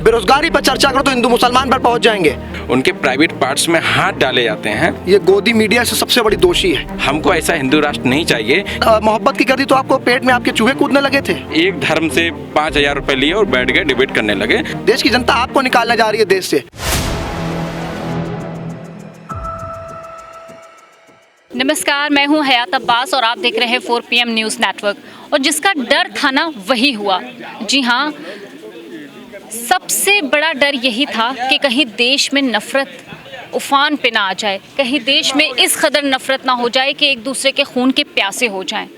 बेरोजगारी पर चर्चा करो तो हिंदू मुसलमान पर पहुंच जाएंगे। उनके प्राइवेट पार्ट्स में हाथ डाले जाते हैं। ये गोदी मीडिया से सबसे बड़ी दोषी है। हमको ऐसा हिंदू राष्ट्र नहीं चाहिए। मोहब्बत की कर दी तो आपको पेट में आपके चूहे कूदने लगे थे। एक धर्म से 5,000 रुपए लिए और बैठ गए डिबेट करने लगे। देश की जनता आपको निकालने जा रही है देश से। नमस्कार, मैं हूं हयात अब्बास और आप देख रहे हैं 4 PM न्यूज़ नेटवर्क। और जिसका डर था ना वही हुआ। जी हाँ, सबसे बड़ा डर यही था कि कहीं देश में नफ़रत उफान पे ना आ जाए, कहीं देश में इस कदर नफ़रत ना हो जाए कि एक दूसरे के खून के प्यासे हो जाएं।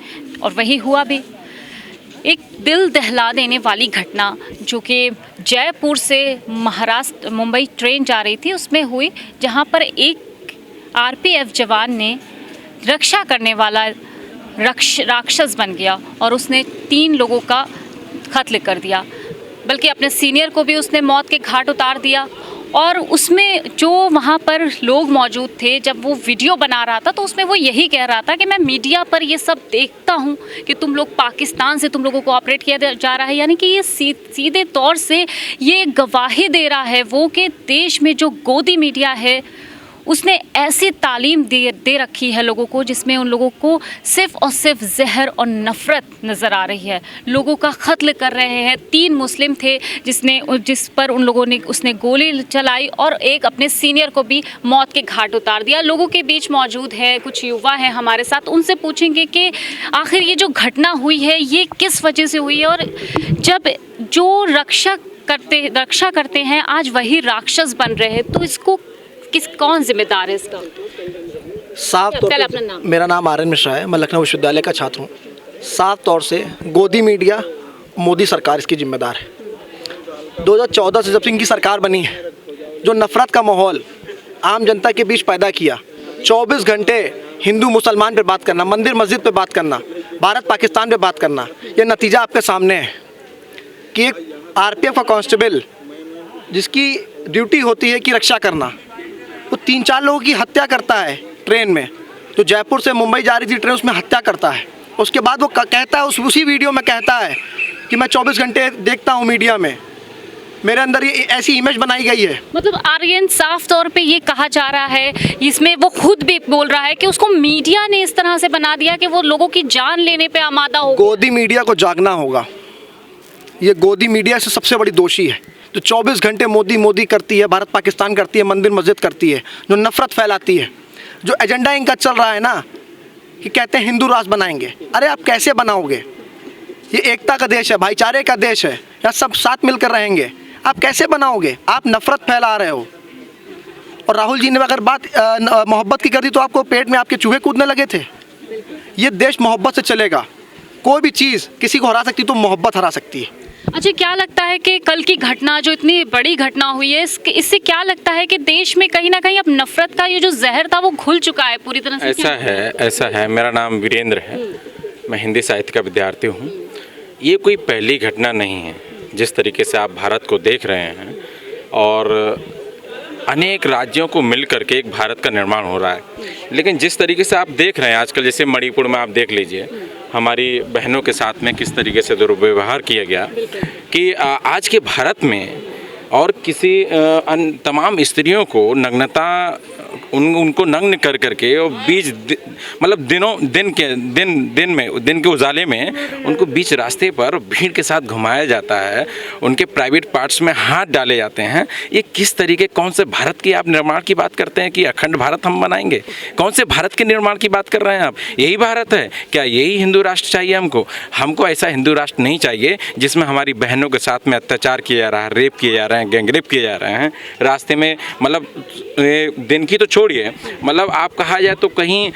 और वही हुआ भी। एक दिल दहला देने वाली घटना जो कि जयपुर से महाराष्ट्र मुंबई ट्रेन जा रही थी उसमें हुई, जहां पर एक RPF जवान ने रक्षा करने वाला राक्षस बन गया और उसने 3 लोगों का कत्ल कर दिया, बल्कि अपने सीनियर को भी उसने मौत के घाट उतार दिया। और उसमें जो वहाँ पर लोग मौजूद थे, जब वो वीडियो बना रहा था तो उसमें वो यही कह रहा था कि मैं मीडिया पर ये सब देखता हूँ कि तुम लोग पाकिस्तान से तुम लोगों को ऑपरेट किया जा रहा है। यानी कि ये सीधे तौर से ये गवाही दे रहा है वो कि देश में जो गोदी मीडिया है उसने ऐसी तालीम दे रखी है लोगों को, जिसमें उन लोगों को सिर्फ़ और सिर्फ जहर और नफ़रत नज़र आ रही है। लोगों का कत्ल कर रहे हैं। 3 मुस्लिम थे जिस पर उन लोगों ने उसने गोली चलाई और एक अपने सीनियर को भी मौत के घाट उतार दिया। लोगों के बीच मौजूद है कुछ युवा हैं हमारे साथ, उनसे पूछेंगे कि आखिर ये जो घटना हुई है ये किस वजह से हुई है, और जब जो रक्षा करते हैं आज वही राक्षस बन रहे हैं, तो इसको कौन जिम्मेदार है इसका? साफ तौर पे मेरा नाम आर्यन मिश्रा है, मैं लखनऊ विश्वविद्यालय का छात्र हूँ। साफ तौर से गोदी मीडिया, मोदी सरकार इसकी जिम्मेदार है। 2014 से जब से इनकी सरकार बनी है, जो नफ़रत का माहौल आम जनता के बीच पैदा किया, 24 घंटे हिंदू मुसलमान पे बात करना, मंदिर मस्जिद पे बात करना, भारत पाकिस्तान पे बात करना, ये नतीजा आपके सामने है कि एक RPF का कांस्टेबल जिसकी ड्यूटी होती है कि रक्षा करना, वो 3-4 लोगों की हत्या करता है ट्रेन में। तो जयपुर से मुंबई जा रही थी ट्रेन, उसमें हत्या करता है। उसके बाद वो कहता है, उसी वीडियो में कहता है कि मैं 24 घंटे देखता हूँ मीडिया में, मेरे अंदर ये ऐसी इमेज बनाई गई है। मतलब आर्यन, साफ तौर पे ये कहा जा रहा है, इसमें वो खुद भी बोल रहा है कि उसको मीडिया ने इस तरह से बना दिया कि वो लोगों की जान लेने पे आमादा हो। गोदी मीडिया को जागना होगा। ये गोदी मीडिया से सबसे बड़ी दोषी है। तो 24 घंटे मोदी करती है, भारत पाकिस्तान करती है, मंदिर मस्जिद करती है, जो नफ़रत फैलाती है। जो एजेंडा इनका चल रहा है ना कि कहते हैं हिंदू राष्ट्र बनाएंगे। अरे आप कैसे बनाओगे? ये एकता का देश है, भाईचारे का देश है, यहाँ सब साथ मिलकर रहेंगे। आप कैसे बनाओगे? आप नफ़रत फैला रहे हो। और राहुल जी ने अगर बात मोहब्बत की कर दी तो आपको पेट में आपके चूहे कूदने लगे थे। ये देश मोहब्बत से चलेगा। कोई भी चीज़ किसी को हरा सकती तो मोहब्बत हरा सकती है। अच्छा, क्या लगता है कि कल की घटना, जो इतनी बड़ी घटना हुई है, इससे क्या लगता है कि देश में कहीं ना कहीं अब नफरत का ये जो जहर था वो घुल चुका है पूरी तरह से? ऐसा है। मेरा नाम वीरेंद्र है, मैं हिंदी साहित्य का विद्यार्थी हूँ। ये कोई पहली घटना नहीं है। जिस तरीके से आप भारत को देख रहे हैं और अनेक राज्यों को मिल करके एक भारत का निर्माण हो रहा है, लेकिन जिस तरीके से आप देख रहे हैं आजकल, जैसे मणिपुर में आप देख लीजिए, हमारी बहनों के साथ में किस तरीके से दुर्व्यवहार किया गया कि आज के भारत में और किसी तमाम स्त्रियों को नग्नता उनको नग्न कर करके और मतलब दिन के उजाले में उनको बीच रास्ते पर भीड़ के साथ घुमाया जाता है, उनके प्राइवेट पार्ट्स में हाथ डाले जाते हैं। ये किस तरीके, कौन से भारत की आप निर्माण की बात करते हैं कि अखंड भारत हम बनाएंगे? कौन से भारत के निर्माण की बात कर रहे हैं आप? यही भारत है क्या? यही हिंदू राष्ट्र चाहिए हमको ऐसा हिंदू राष्ट्र नहीं चाहिए जिसमें हमारी बहनों के साथ में अत्याचार किया जा रहा है, रेप किए जा रहे हैं, गैंगरेप किए जा रहे हैं रास्ते में। मतलब दिन की तो छोड़िए, मतलब आप कहा जाए तो कहीं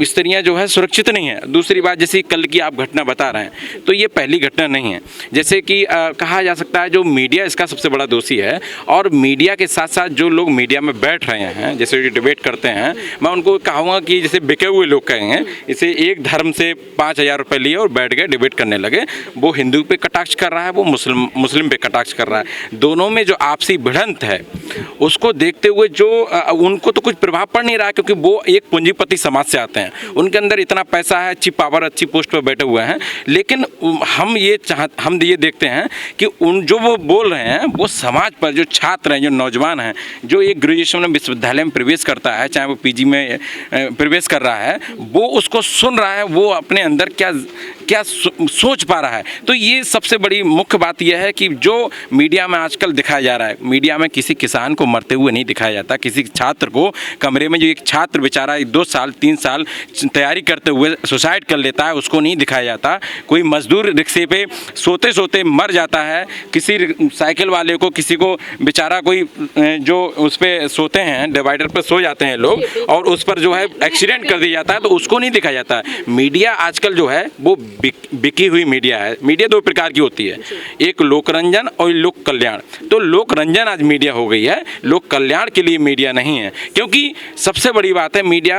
स्त्रियां जो है सुरक्षित नहीं है। दूसरी बात, जैसे कल की आप घटना बता रहे हैं, तो ये पहली घटना नहीं है। जैसे कि कहा जा सकता है जो मीडिया इसका सबसे बड़ा दोषी है, और मीडिया के साथ साथ जो लोग मीडिया में बैठ रहे हैं, जैसे डिबेट करते हैं, मैं उनको कहूँगा कि जैसे बिके हुए लोग कहेंगे, इसे एक धर्म से 5,000 रुपये लिए और बैठ गए डिबेट करने लगे। वो हिंदू पे कटाक्ष कर रहा है, वो मुस्लिम पे कटाक्ष कर रहा है। दोनों में जो आपसी भिड़ंत है उसको देखते हुए जो उनको तो कुछ प्रभाव पड़ नहीं रहा, क्योंकि वो एक पूंजीपति समाज से आते हैं, उनके अंदर इतना पैसा है, अच्छी पावर, अच्छी पोस्ट पर बैठे हुए हैं। लेकिन हम ये देखते हैं कि जो वो बोल रहे हैं वो समाज पर, जो छात्र हैं, जो नौजवान हैं, जो एक ग्रेजुएशन में विश्वविद्यालय में प्रवेश करता है, चाहे वो पीजी में प्रवेश कर रहा है, वो उसको सुन रहा है, वो अपने अंदर क्या सोच पा रहा है। तो ये सबसे बड़ी मुख्य बात यह है कि जो मीडिया में आजकल दिखाया जा रहा है, मीडिया में किसी किसान को मरते हुए नहीं दिखाया जाता, किसी छात्र को कमरे में, जो एक छात्र बेचारा 2 साल 3 साल तैयारी करते हुए सुसाइड कर लेता है, उसको नहीं दिखाया जाता। कोई मजदूर रिक्शे पे सोते सोते मर जाता है, किसी साइकिल वाले को, किसी को बेचारा कोई जो उस पर सोते हैं, डिवाइडर पर सो जाते हैं लोग, और उस पर जो है एक्सीडेंट कर दिया जाता है, तो उसको नहीं दिखाया जाता है। मीडिया आजकल जो है वो बिकी हुई मीडिया है। मीडिया 2 प्रकार की होती है, एक लोकरंजन और लोक कल्याण। तो लोकरंजन आज मीडिया हो गई है, लोक कल्याण के लिए मीडिया नहीं है। क्योंकि सबसे बड़ी बात है, मीडिया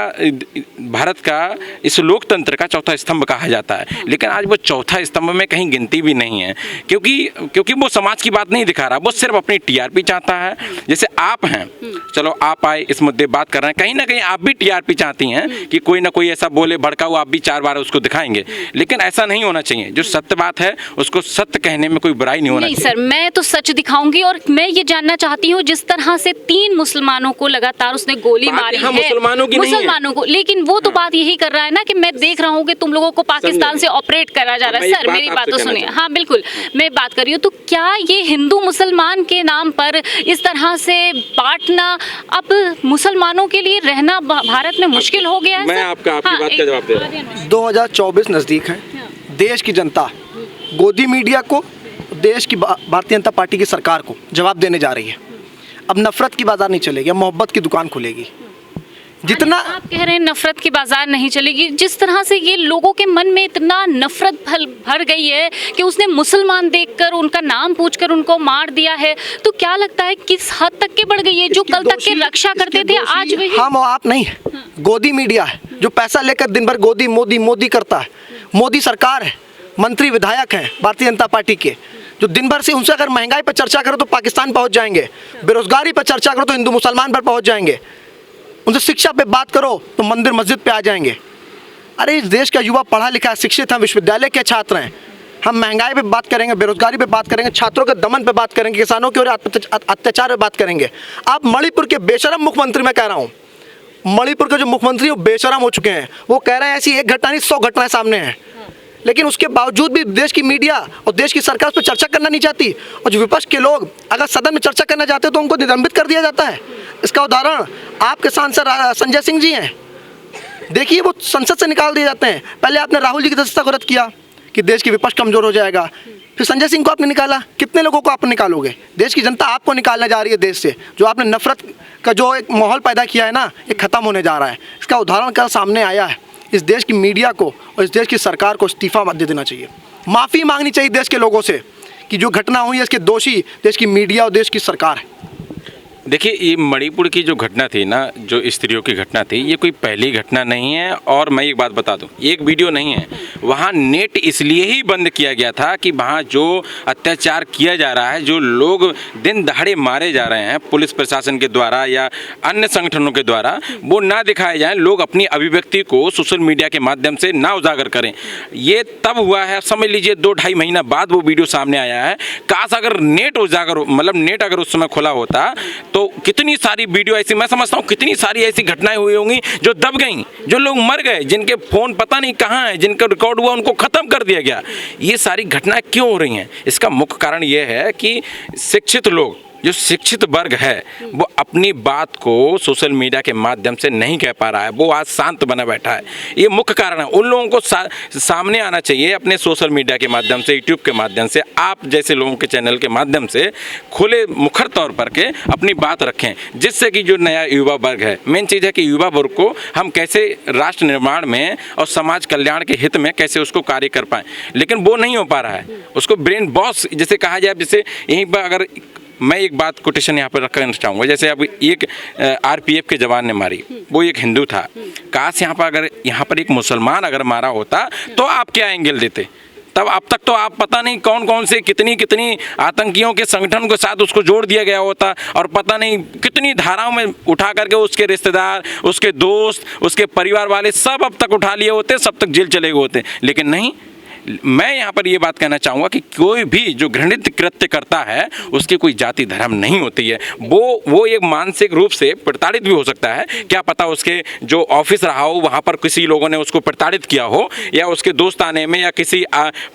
भारत का इस लोकतंत्र का चौथा स्तंभ कहा जाता है, लेकिन आज वो चौथा स्तंभ में कहीं गिनती भी नहीं है, क्योंकि वो समाज की बात नहीं दिखा रहा, वो सिर्फ अपनी टीआरपी चाहता है। जैसे आप हैं, चलो आप आए इस मुद्दे बात कर रहे हैं, कहीं ना कहीं आप भी टीआरपी चाहती हैं कि कोई ना कोई ऐसा बोले भड़काऊ, आप भी 4 बार उसको दिखाएंगे। लेकिन ऐसा नहीं होना चाहिए, जो सत्य बात है उसको सत्य कहने में कोई बुराई नहीं होना चाहिए। नहीं सर, मैं तो सच दिखाऊंगी, और मैं ये जानना चाहती हूँ, जिस तरह से 3 मुसलमानों को लगातार उसने गोली मारी है, मुसलमानों को, लेकिन वो तो बात यही कर रहा है ना कि मैं देख रहा हूँ कि तुम लोगों को पाकिस्तान से ऑपरेट करा जा रहा है। सर मेरी बात तो सुनिए। हाँ बिल्कुल, मैं बात कर रही हूँ, तो क्या ये हिंदू मुसलमान के नाम पर इस तरह से बांटना, अब मुसलमानों के लिए रहना भारत में मुश्किल हो गया है? मैं आपकी बात का जवाब दे रहा हूँ। 2024 नज़दीक है, देश की जनता गोदी मीडिया को, देश की भारतीय जनता पार्टी की सरकार को जवाब देने जा रही है। अब नफरत की बाजार नहीं चलेगी, अब मोहब्बत की दुकान खुलेगी। जितना आप कह रहे हैं नफरत की बाजार नहीं चलेगी, जिस तरह से ये लोगों के मन में इतना नफरत भर गई है कि उसने मुसलमान देखकर उनका नाम पूछकर उनको मार दिया है, तो क्या लगता है किस हद तक के बढ़ गई है? जो कल तक की रक्षा करते थे आज वही हम और आप नहीं, गोदी मीडिया है जो पैसा लेकर दिन भर गोदी मोदी मोदी करता है। मोदी सरकार है, मंत्री विधायक हैं भारतीय जनता पार्टी के, जो दिन भर से उनसे अगर महंगाई पर चर्चा करो तो पाकिस्तान पहुंच जाएंगे, बेरोजगारी पर चर्चा करो तो हिंदू मुसलमान पर पहुंच जाएंगे, उनसे शिक्षा पे बात करो तो मंदिर मस्जिद पे आ जाएंगे। अरे इस देश का युवा पढ़ा लिखा है, शिक्षित है, विश्वविद्यालय के छात्र हैं। हम महंगाई पे बात करेंगे, बेरोजगारी पे बात करेंगे, छात्रों के दमन पे बात करेंगे, किसानों के और अत्याचार पे बात करेंगे। आप मणिपुर के बेशरम मुख्यमंत्री, मैं कह रहा हूँ, मणिपुर के जो मुख्यमंत्री वो बेशरम हो चुके हैं। वो कह रहे हैं ऐसी एक घटना नहीं 100 घटनाएं सामने हैं, लेकिन उसके बावजूद भी देश की मीडिया और देश की सरकार उस पर चर्चा करना नहीं चाहती। और जो विपक्ष के लोग अगर सदन में चर्चा करना चाहते हैं तो उनको निलंबित कर दिया जाता है। इसका उदाहरण आपके सांसद संजय सिंह जी हैं, देखिए वो संसद से निकाल दिए जाते हैं। पहले आपने राहुल जी की सदस्यता को रद्द किया कि देश की विपक्ष कमजोर हो जाएगा, फिर संजय सिंह को आपने निकाला। कितने लोगों को आप निकालोगे? देश की जनता आपको निकालने जा रही है देश से। जो आपने नफरत का जो एक माहौल पैदा किया है ना, ये खत्म होने जा रहा है। इसका उदाहरण कल सामने आया है। इस देश की मीडिया को और इस देश की सरकार को इस्तीफा दे देना चाहिए, माफ़ी मांगनी चाहिए देश के लोगों से कि जो घटना हुई है इसके दोषी देश की मीडिया और देश की सरकार है। देखिए, ये मणिपुर की जो घटना थी ना, जो स्त्रियों की घटना थी, ये कोई पहली घटना नहीं है। और मैं एक बात बता दूं, एक वीडियो नहीं है, वहाँ नेट इसलिए ही बंद किया गया था कि वहाँ जो अत्याचार किया जा रहा है, जो लोग दिन दहाड़े मारे जा रहे हैं पुलिस प्रशासन के द्वारा या अन्य संगठनों के द्वारा, वो ना दिखाए जाएँ, लोग अपनी अभिव्यक्ति को सोशल मीडिया के माध्यम से ना उजागर करें। ये तब हुआ है, समझ लीजिए 2-2.5 महीना बाद वो वीडियो सामने आया है। काश अगर नेट उजागर, मतलब नेट अगर उस समय खुला होता तो कितनी सारी वीडियो ऐसी, मैं समझता हूँ कितनी सारी ऐसी घटनाएं हुई होंगी जो दब गई, जो लोग मर गए, जिनके फोन पता नहीं कहाँ है, जिनका रिकॉर्ड हुआ उनको खत्म कर दिया गया। ये सारी घटनाएं क्यों हो रही हैं? इसका मुख्य कारण ये है कि शिक्षित लोग, जो शिक्षित वर्ग है, वो अपनी बात को सोशल मीडिया के माध्यम से नहीं कह पा रहा है, वो आज शांत बना बैठा है। ये मुख्य कारण है। उन लोगों को सामने आना चाहिए अपने सोशल मीडिया के माध्यम से, यूट्यूब के माध्यम से, आप जैसे लोगों के चैनल के माध्यम से खुले मुखर तौर पर के अपनी बात रखें, जिससे कि जो नया युवा वर्ग है, मेन चीज़ है कि युवा वर्ग को हम कैसे राष्ट्र निर्माण में और समाज कल्याण के हित में कैसे उसको कार्य कर पाएँ, लेकिन वो नहीं हो पा रहा है। उसको ब्रेन बॉस जैसे कहा जाए, जैसे यहीं पर अगर मैं एक बात कोटेशन यहाँ पर रखना चाहूँगा, जैसे अब एक आरपीएफ के जवान ने मारी, वो एक हिंदू था। काश यहाँ पर एक मुसलमान अगर मारा होता तो आप क्या एंगल देते? तब अब तक तो आप पता नहीं कौन कौन से कितनी आतंकियों के संगठन के साथ उसको जोड़ दिया गया होता, और पता नहीं कितनी धाराओं में उठा करके उसके रिश्तेदार, उसके दोस्त, उसके परिवार वाले सब अब तक उठा लिए होते, सब तक जेल चले गए होते। लेकिन नहीं, मैं यहाँ पर ये बात कहना चाहूँगा कि कोई भी जो घृणित कृत्य करता है उसकी कोई जाति धर्म नहीं होती है। वो एक मानसिक रूप से प्रताड़ित भी हो सकता है, क्या पता उसके जो ऑफिस रहा हो वहाँ पर किसी लोगों ने उसको प्रताड़ित किया हो, या उसके दोस्त आने में या किसी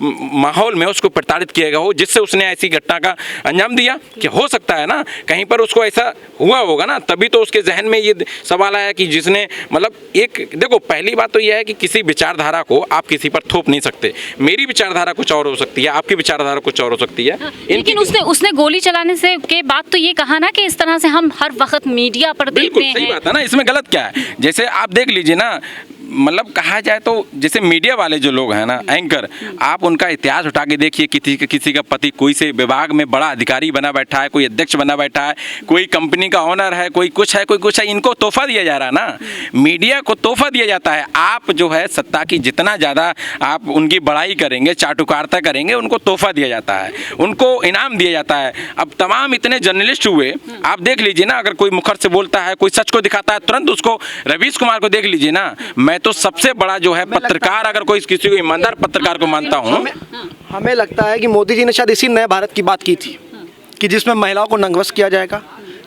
माहौल में उसको प्रताड़ित किया गया हो जिससे उसने ऐसी घटना का अंजाम दिया। कि हो सकता है ना कहीं पर उसको ऐसा हुआ होगा ना, तभी तो उसके जहन में ये सवाल आया कि जिसने मतलब एक देखो, पहली बात तो यह है कि किसी विचारधारा को आप किसी पर थोप नहीं सकते। मेरी विचारधारा कुछ और हो सकती है, आपकी विचारधारा कुछ और हो सकती है। लेकिन उसने गोली चलाने से के बाद तो ये कहा ना कि इस तरह से हम हर वक्त मीडिया पर देखते हैं। सही बात है ना, इसमें गलत क्या है? जैसे आप देख लीजिए ना, मतलब कहा जाए तो जैसे मीडिया वाले जो लोग हैं ना, एंकर, आप उनका इतिहास उठा के देखिए, किसी का पति कोई से विभाग में बड़ा अधिकारी बना बैठा है, कोई अध्यक्ष बना बैठा है, कोई कंपनी का ओनर है, कोई कुछ है, इनको तोहफा दिया जा रहा है ना, मीडिया को तोहफा दिया जाता है। आप जो है सत्ता की जितना ज़्यादा आप उनकी बड़ाई करेंगे, चाटुकारिता करेंगे, उनको तोहफा दिया जाता है, उनको इनाम दिया जाता है। अब तमाम इतने जर्नलिस्ट हुए, आप देख लीजिए ना, अगर कोई मुखर से बोलता है, कोई सच को दिखाता है, तुरंत उसको, रवीश कुमार को देख लीजिए ना, मैं तो सबसे बड़ा जो है पत्रकार, अगर कोई किसी को ईमानदार पत्रकार को मानता हूँ। हमें लगता है कि मोदी जी ने शायद इसी नए भारत की बात की थी कि जिसमें महिलाओं को नंगवश किया जाएगा,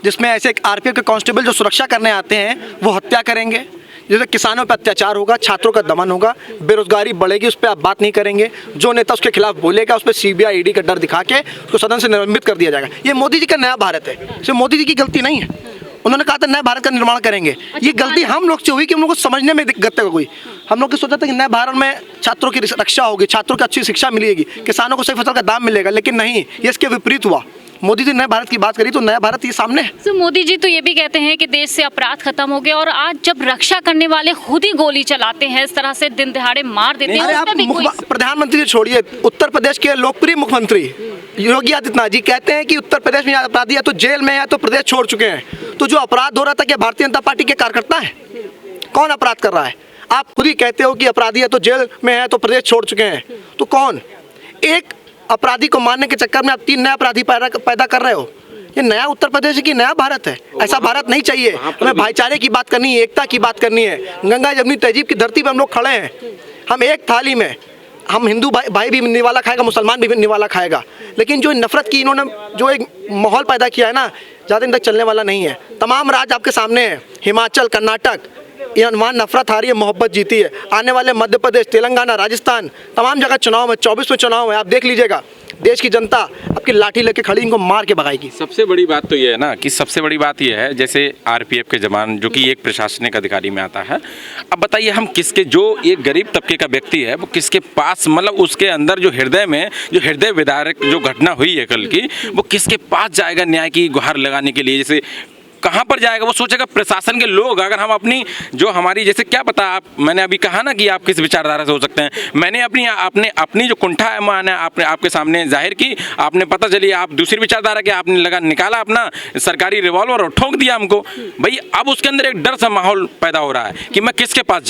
जिसमें ऐसे आरपीएफ के कांस्टेबल जो सुरक्षा करने आते हैं वो हत्या करेंगे, जिसमें किसानों पर अत्याचार होगा, छात्रों का दमन होगा, बेरोजगारी बढ़ेगी, उस पर आप बात नहीं करेंगे, जो नेता उसके खिलाफ बोलेगा उस पर सीबीआई ईडी का डर दिखा के उसको सदन से निलंबित कर दिया जाएगा। ये मोदी जी का नया भारत है, इसमें मोदी जी की गलती नहीं है। उन्होंने कहा था नए भारत का निर्माण करेंगे, ये गलती हम लोग से हुई कि हम लोग को समझने में दिक्कत है। कोई हम लोग की सोचा था कि नए भारत में छात्रों की रक्षा होगी, छात्रों को अच्छी शिक्षा मिलेगी, किसानों को सही फसल का दाम मिलेगा, लेकिन नहीं, ये इसके विपरीत हुआ। मोदी जी नए भारत की बात करी तो नया भारत ये सामने है। तो मोदी जी तो ये भी कहते हैं कि देश से अपराध खत्म हो गया, और आज जब रक्षा करने वाले खुद ही गोली चलाते हैं, इस तरह से दिन दहाड़े मार देते हैं। आप प्रधानमंत्री छोड़िए, उत्तर प्रदेश के लोकप्रिय मुख्यमंत्री योगी आदित्यनाथ जी कहते हैं कि उत्तर प्रदेश में अपराधी या तो जेल में है तो प्रदेश छोड़ चुके हैं। तो जो अपराध हो रहा था क्या भारतीय जनता पार्टी के कार्यकर्ता है? कौन अपराध कर रहा है? आप खुद ही कहते हो कि अपराधी है तो जेल में है तो प्रदेश छोड़ चुके हैं, तो कौन? एक अपराधी को मारने के चक्कर में आप 3 नए अपराधी पैदा कर रहे हो। ये नया उत्तर प्रदेश की नया भारत है? ऐसा भारत नहीं चाहिए। हमें भाईचारे की बात करनी है, एकता की बात करनी है। गंगा जमुनी तहजीब की धरती पर हम लोग खड़े हैं, हम एक थाली में, हम हिंदू भाई भी निवाला खाएगा, मुसलमान भी निवाला खाएगा। लेकिन जो नफरत की इन्होंने जो एक माहौल पैदा किया है ना, ज़्यादा दिन तक चलने वाला नहीं है। तमाम राज्य आपके सामने है, हिमाचल, कर्नाटक, वहाँ नफरत हारी है, मोहब्बत जीती है। आने वाले मध्य प्रदेश, तेलंगाना, राजस्थान, तमाम जगह चुनाव है, 24 में चुनाव है, आप देख लीजिएगा। देश की जनता आपकी लाठी लेके खड़ी, इनको मार के भगाएगी। सबसे बड़ी बात तो ये है ना कि सबसे बड़ी बात ये है, जैसे आरपीएफ के जवान जो कि एक प्रशासनिक अधिकारी में आता है, अब बताइए हम किसके, जो एक गरीब तबके का व्यक्ति है वो किसके पास, मतलब उसके अंदर जो हृदय में जो हृदय विदारक जो घटना हुई है कल की, वो किसके पास जाएगा न्याय की गुहार लगाने के लिए? जैसे कहाँ पर जाएगा? वो सोचेगा प्रशासन के लोग, अगर हम अपनी जो हमारी, जैसे क्या पता, आप, मैंने अभी कहा ना कि आप किस विचारधारा से हो सकते हैं, मैंने अपनी जो कुंठा है मैंने आपके सामने जाहिर की, आपने पता चली आप दूसरी विचारधारा के, आपने निकाला अपना सरकारी रिवॉल्वर और ठोक दिया हमको। भाई अब उसके अंदर एक डर सा माहौल पैदा हो रहा है कि मैं किसके पास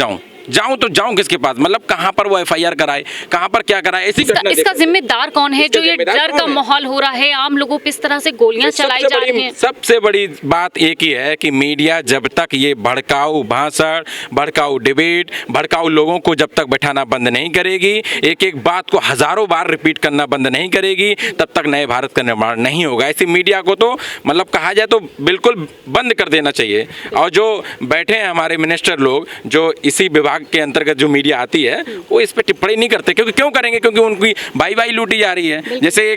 जाऊँ तो जाऊं किसके पास, मतलब कहां पर वो एफआईआर कराए, कहां पर क्या कराए, ऐसी घटना। इसका जिम्मेदार कौन है जो ये डर का माहौल हो रहा है, आम लोगों पे इस तरह से गोलियां चलाई जा रही हैं? सबसे बड़ी बात एक ही है कि मीडिया जब तक ये भड़काऊ भाषण, भड़काऊ डिबेट, भड़काऊ लोगों को जब तक बैठाना बंद नहीं करेगी, एक एक बात को हजारों बार रिपीट करना बंद नहीं करेगी, तब तक नए भारत का निर्माण नहीं होगा। ऐसी मीडिया को तो मतलब कहा जाए तो बिल्कुल बंद कर देना चाहिए। और जो बैठे हैं हमारे मिनिस्टर लोग, जो इसी विभाग के अंतर्गत जो मीडिया आती है, वो इस पे टिप्पणी नहीं करते, क्योंकि क्यों करेंगे? क्योंकि उनकी भाई लूटी जा रही है। जैसे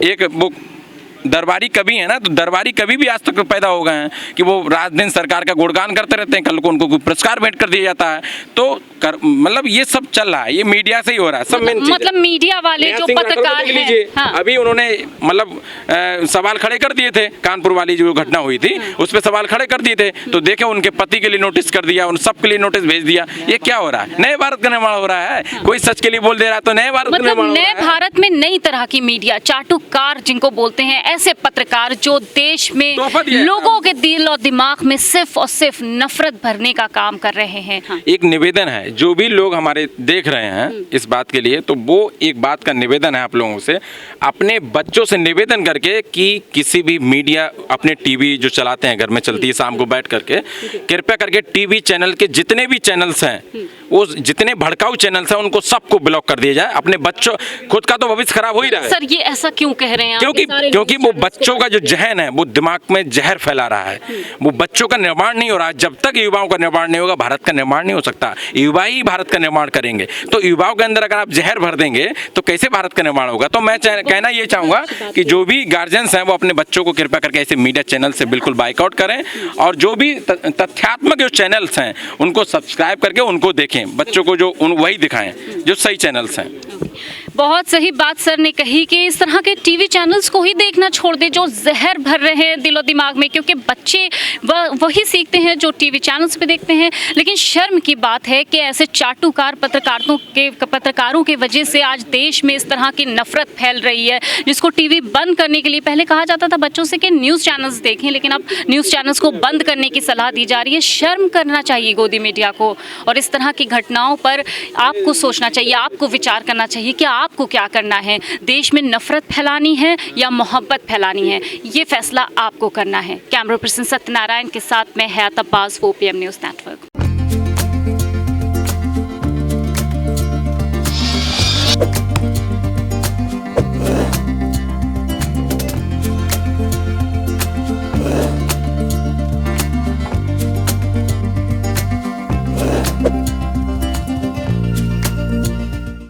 एक वो दरबारी कवि है ना, तो दरबारी कवि भी आज तक पैदा हो गए हैं कि वो रात दिन सरकार का गुणगान करते रहते हैं, कल को उनको कोई पुरस्कार भेंट कर दिया जाता है। तो मतलब ये सब चल रहा है, ये मीडिया से ही हो रहा है सब। मतलब मीडिया वाले जो पत्रकार हैं, हाँ। अभी उन्होंने मतलब सवाल खड़े कर दिए थे, कानपुर वाली जो घटना हुई थी उस पर सवाल खड़े कर दिए थे, तो देखे उनके पति के लिए नोटिस कर दिया, उन सब के लिए नोटिस भेज दिया। ये क्या हो रहा है? नए भारत का निर्माण हो रहा है। कोई सच के लिए बोल दे रहा है तो नए भारत का निर्माण हो रहा है। नए भारत में नई तरह की मीडिया, चाटुकार जिनको बोलते हैं, ऐसे पत्रकार जो देश में तोहफा दिया है। लोगों के दिल और दिमाग में सिर्फ और सिर्फ नफरत भरने का काम कर रहे हैं। हाँ। एक निवेदन है, जो भी लोग हमारे देख रहे हैं इस बात के लिए, तो वो एक बात का निवेदन है आप लोगों से, अपने बच्चों से निवेदन करके कि किसी भी मीडिया, अपने टीवी जो चलाते हैं घर में चलती है शाम को बैठ करके, कृपया करके टीवी चैनल के जितने भी चैनल्स हैं, वो जितने भड़काऊ चैनल्स हैं उनको सबको ब्लॉक कर दिया जाए। अपने बच्चों, खुद का तो भविष्य खराब हो ही रहा है। सर ये ऐसा क्यों कह रहे हैं आप? क्योंकि वो बच्चों का जो जहन है वो दिमाग में जहर फैला रहा है। वो बच्चों का निर्माण नहीं हो रहा है। जब तक युवाओं का निर्माण नहीं होगा, भारत का निर्माण नहीं हो सकता। युवा ही भारत का निर्माण करेंगे। तो युवाओं के अंदर अगर आप जहर भर देंगे तो कैसे भारत का निर्माण होगा? तो मैं कहना ये चाहूँगा कि जो भी गार्जियंस हैं वो अपने बच्चों को कृपया करके ऐसे मीडिया चैनल से बिल्कुल बाइकआउट करें, और जो भी तथ्यात्मक जो चैनल्स हैं उनको सब्सक्राइब करके उनको देखें, बच्चों को जो वही दिखाएं जो सही चैनल्स हैं। बहुत सही बात सर ने कही कि इस तरह के टीवी चैनल्स को ही देखना छोड़ दे जो जहर भर रहे हैं दिलो दिमाग में, क्योंकि बच्चे वही सीखते हैं जो टीवी चैनल्स पे देखते हैं। लेकिन शर्म की बात है कि ऐसे चाटुकार पत्रकारों के वजह से आज देश में इस तरह की नफरत फैल रही है, जिसको टीवी बंद करने के लिए पहले कहा जाता था बच्चों से कि न्यूज़ चैनल्स देखें, लेकिन अब न्यूज़ चैनल्स को बंद करने की सलाह दी जा रही है। शर्म करना चाहिए गोदी मीडिया को, और इस तरह की घटनाओं पर आपको सोचना चाहिए, आपको विचार करना चाहिए कि आपको क्या करना है। देश में नफरत फैलानी है या मोहब्बत फैलानी है, ये फैसला आपको करना है। कैमरा पर्सन सत्यनारायण के साथ मैं हयात अब्बास, 4 PM न्यूज़ नेटवर्क।